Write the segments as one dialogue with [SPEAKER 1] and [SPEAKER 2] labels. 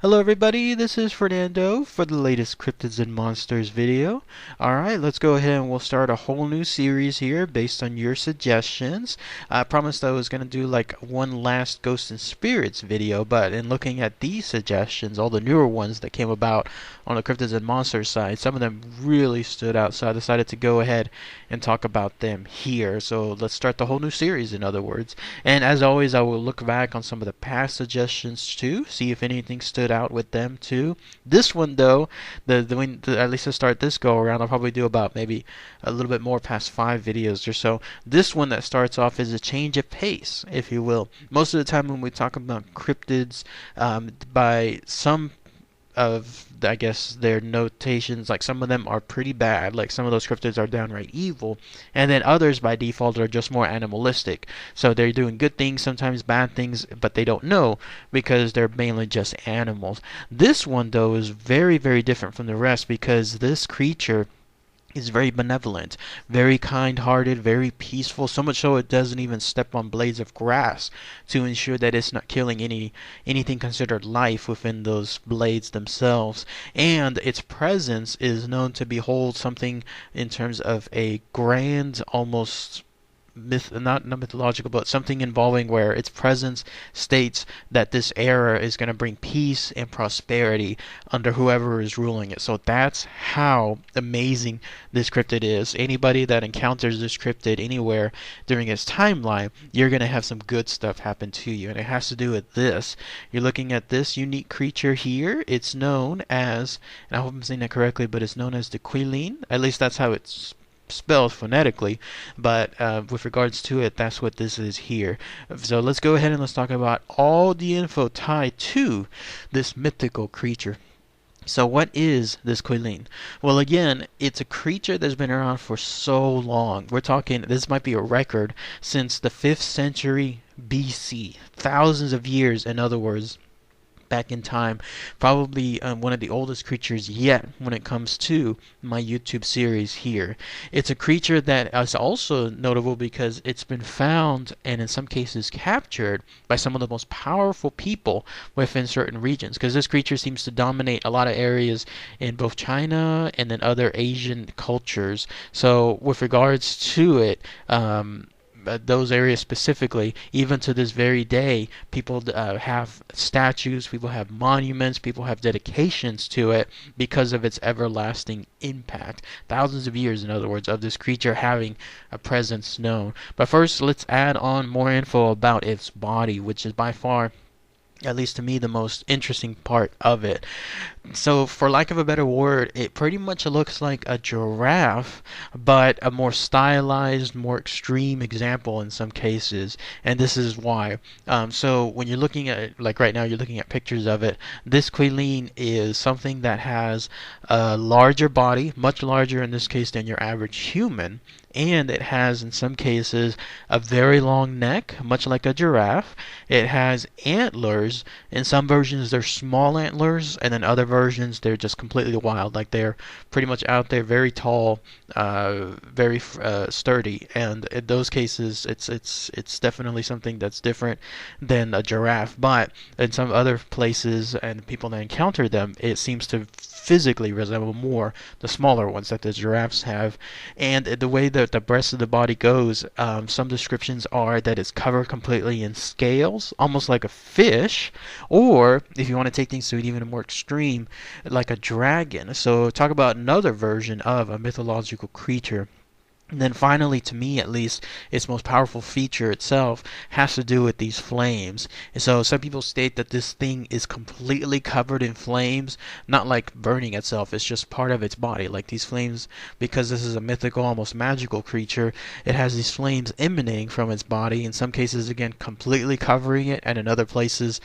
[SPEAKER 1] Hello everybody, this is Fernando for the latest Cryptids and Monsters video. Alright, let's go ahead and we'll start a whole new series here based on your suggestions. I promised I was going to do like one last Ghosts and Spirits video, but in looking at these suggestions, all the newer ones that came about on the Cryptids and Monsters side, some of them really stood out, so I decided to go ahead and talk about them here. So let's start the whole new series, in other words. And as always, I will look back on some of the past suggestions too, see if anything stood out with them too. This one though, at least to start this go around, I'll probably do about maybe a little bit more past 5 videos or so. This one that starts off is a change of pace, if you will. Most of the time when we talk about cryptids, by some of, I guess, their notations, like some of them are pretty bad, like some of those cryptids are downright evil, and then others by default are just more animalistic, so they're doing good things, sometimes bad things, but they don't know because they're mainly just animals. This one though is very, very different from the rest because this creature is very benevolent, very kind-hearted, very peaceful, so much so it doesn't even step on blades of grass to ensure that it's not killing anything considered life within those blades themselves. And its presence is known to behold something in terms of a grand, almost not mythological, but something involving where its presence states that this era is going to bring peace and prosperity under whoever is ruling it. So that's how amazing this cryptid is. Anybody that encounters this cryptid anywhere during its timeline, you're going to have some good stuff happen to you, and it has to do with this. You're looking at this unique creature here. It's known as, and I hope I'm saying that correctly, but it's known as the Qilin. At least that's how it's spelled phonetically, but with regards to it, that's what this is here. So let's go ahead and let's talk about all the info tied to this mythical creature. So what is this Qilin? Well, again, it's a creature that's been around for so long. We're talking, this might be a record since the 5th century BC. Thousands of years, in other words, back in time. Probably one of the oldest creatures yet when it comes to my YouTube series here. It's a creature that is also notable because it's been found and in some cases captured by some of the most powerful people within certain regions, because this creature seems to dominate a lot of areas in both China and then other Asian cultures. So with regards to it, those areas specifically, even to this very day, people have statues, people have monuments, people have dedications to it because of its everlasting impact. Thousands of years, in other words, of this creature having a presence known. But first, let's add on more info about its body, which is by far, at least to me, the most interesting part of it. So for lack of a better word, it pretty much looks like a giraffe, but a more stylized, more extreme example in some cases, and this is why. So when you're looking at it, like right now you're looking at pictures of it, this Qilin is something that has a larger body, much larger in this case than your average human, and it has in some cases a very long neck, much like a giraffe. It has antlers. In some versions they're small antlers, and then other versions they're just completely wild, like they're pretty much out there, very tall, very sturdy. And in those cases it's definitely something that's different than a giraffe. But in some other places and people that encounter them, it seems to physically resemble more the smaller ones that the giraffes have. And the way that the rest of the body goes, some descriptions are that it's covered completely in scales, almost like a fish, or if you want to take things to an even more extreme, like a dragon. So talk about another version of a mythological creature. And then finally, to me at least, its most powerful feature itself has to do with these flames. And so some people state that this thing is completely covered in flames, not like burning itself, it's just part of its body. Like these flames, because this is a mythical, almost magical creature, it has these flames emanating from its body, in some cases again completely covering it, and in other places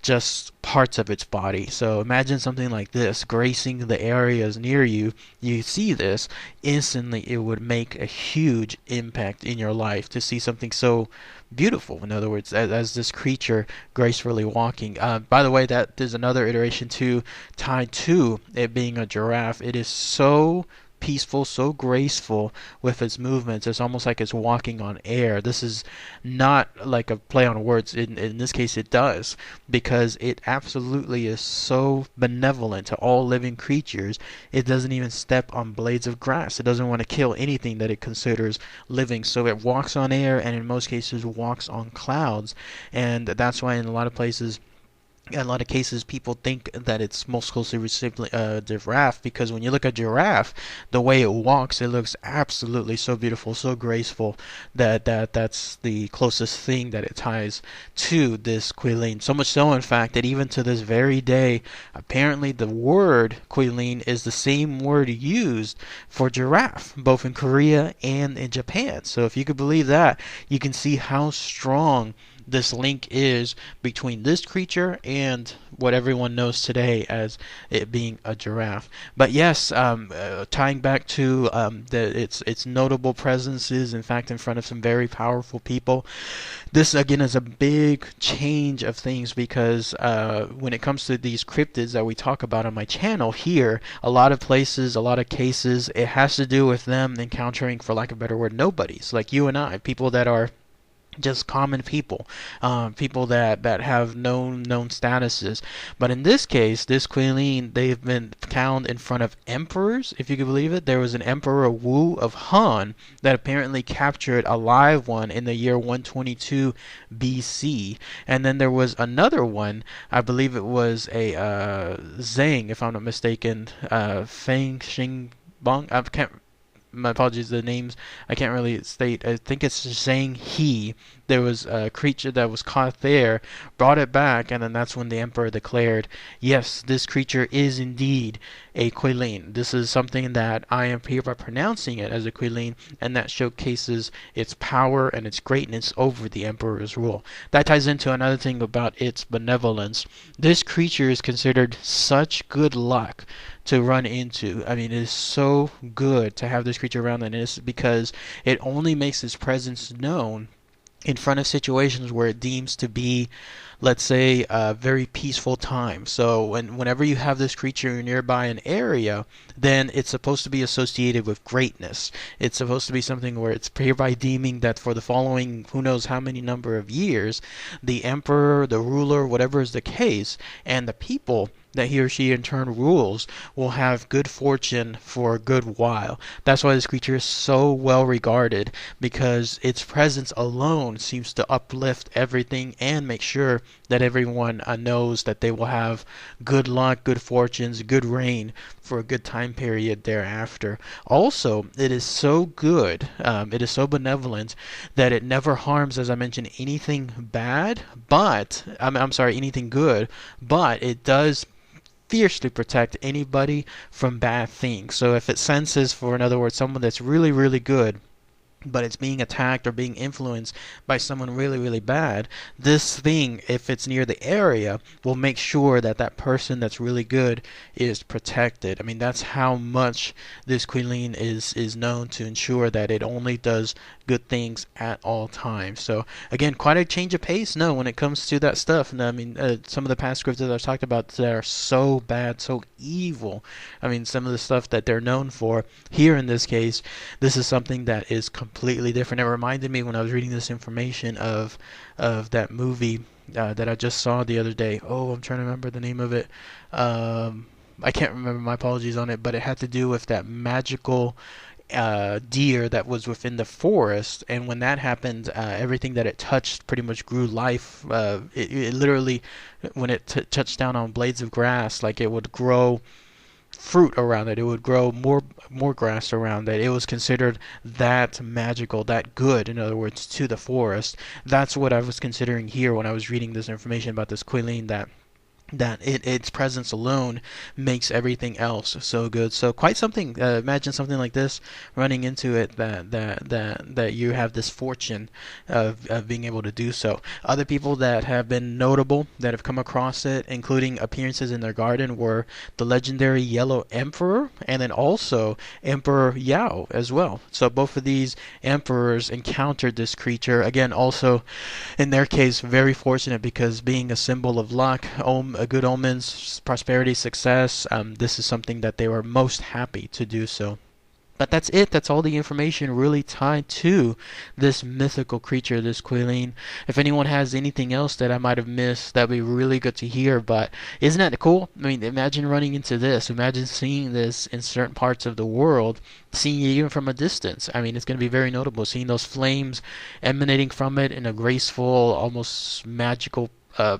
[SPEAKER 1] just parts of its body. So imagine something like this gracing the areas near you. You see this, instantly it would make a huge impact in your life to see something so beautiful. In other words, as this creature gracefully walking. By the way, that there's another iteration too tied to it being a giraffe. It is so peaceful, so graceful with its movements. It's almost like it's walking on air. This is not like a play on words. In this case, it does, because it absolutely is so benevolent to all living creatures. It doesn't even step on blades of grass. It doesn't want to kill anything that it considers living. So it walks on air, and in most cases walks on clouds. And that's why in a lot of cases people think that it's most closely resembling a giraffe, because when you look at giraffe, the way it walks, it looks absolutely so beautiful, so graceful, that's the closest thing that it ties to this Qilin. So much so, in fact, that even to this very day, apparently the word Qilin is the same word used for giraffe, both in Korea and in Japan. So if you could believe that, you can see how strong this link is between this creature and what everyone knows today as it being a giraffe. But yes, tying back to its notable presences, in fact, in front of some very powerful people. This again is a big change of things, because when it comes to these cryptids that we talk about on my channel here, a lot of places, a lot of cases, it has to do with them encountering, for lack of a better word, nobodies like you and I, people that are just common people, people that have known statuses. But in this case, this Qilin, they've been found in front of emperors, if you can believe it. There was an Emperor Wu of Han that apparently captured a live one in the year 122 BC, and then there was another one, I believe it was a Zhang, if I'm not mistaken, Feng Xing Bong. I can't, my apologies, the names I can't really state. I think it's Zhang He. There was a creature that was caught there, brought it back, and then that's when the emperor declared, yes, this creature is indeed a Qilin. This is something that I am hereby pronouncing it as a Qilin, and that showcases its power and its greatness over the emperor's rule. That ties into another thing about its benevolence. This creature is considered such good luck to run into. I mean, it is so good to have this creature around, and it's because it only makes its presence known in front of situations where it deems to be, let's say, a very peaceful time. So whenever you have this creature nearby an area, then it's supposed to be associated with greatness. It's supposed to be something where it's hereby deeming that for the following who knows how many number of years, the emperor, the ruler, whatever is the case, and the people that he or she in turn rules will have good fortune for a good while. That's why this creature is so well regarded, because its presence alone seems to uplift everything and make sure that everyone knows that they will have good luck, good fortunes, good reign for a good time period thereafter. Also, it is so good, it is so benevolent that it never harms, as I mentioned, anything bad, but I'm sorry, anything good, but it does fiercely protect anybody from bad things. So if it senses, for in other words, someone that's really, really good, but it's being attacked or being influenced by someone really, really bad, this thing, if it's near the area, will make sure that that person that's really good is protected. I mean, that's how much this Qilin is known to ensure that it only does good things at all times. So again, quite a change of pace, no, when it comes to that stuff. And I mean, some of the past scripts that I've talked about that are so bad, so evil. I mean, some of the stuff that they're known for, here in this case, this is something that is completely different. It reminded me when I was reading this information of that movie that I just saw the other day. Oh, I'm trying to remember the name of it. I can't remember, my apologies on it, but it had to do with that magical deer that was within the forest, and when that happened, everything that it touched pretty much grew life. It literally, when it touched down on blades of grass, like it would grow fruit around it. It would grow more grass around it. It was considered that magical, that good, in other words, to the forest. That's what I was considering here when I was reading this information about this Qilin, that its presence alone makes everything else so good. So quite something. Imagine something like this running into it, that you have this fortune of being able to do so. Other people that have been notable that have come across it, including appearances in their garden, were the legendary Yellow Emperor and then also Emperor Yao as well. So both of these emperors encountered this creature. Again, also in their case, very fortunate, because being a symbol of luck, good omens, prosperity, success, this is something that they were most happy to do so. But that's it. That's all the information really tied to this mythical creature, this Qilin. If anyone has anything else that I might have missed, that'd be really good to hear. But isn't that cool? I mean, imagine running into this. Imagine seeing this in certain parts of the world, seeing it even from a distance. I mean, it's going to be very notable. Seeing those flames emanating from it in a graceful, almost magical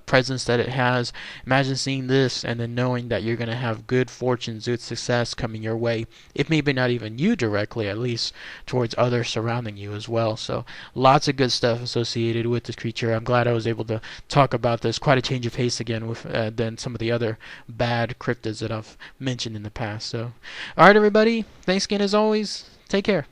[SPEAKER 1] presence that it has. Imagine seeing this and then knowing that you're going to have good fortunes, good success coming your way. If maybe not even you directly, at least towards others surrounding you as well. So lots of good stuff associated with this creature. I'm glad I was able to talk about this. Quite a change of pace again with than some of the other bad cryptids that I've mentioned in the past. So, all right, everybody. Thanks again as always. Take care.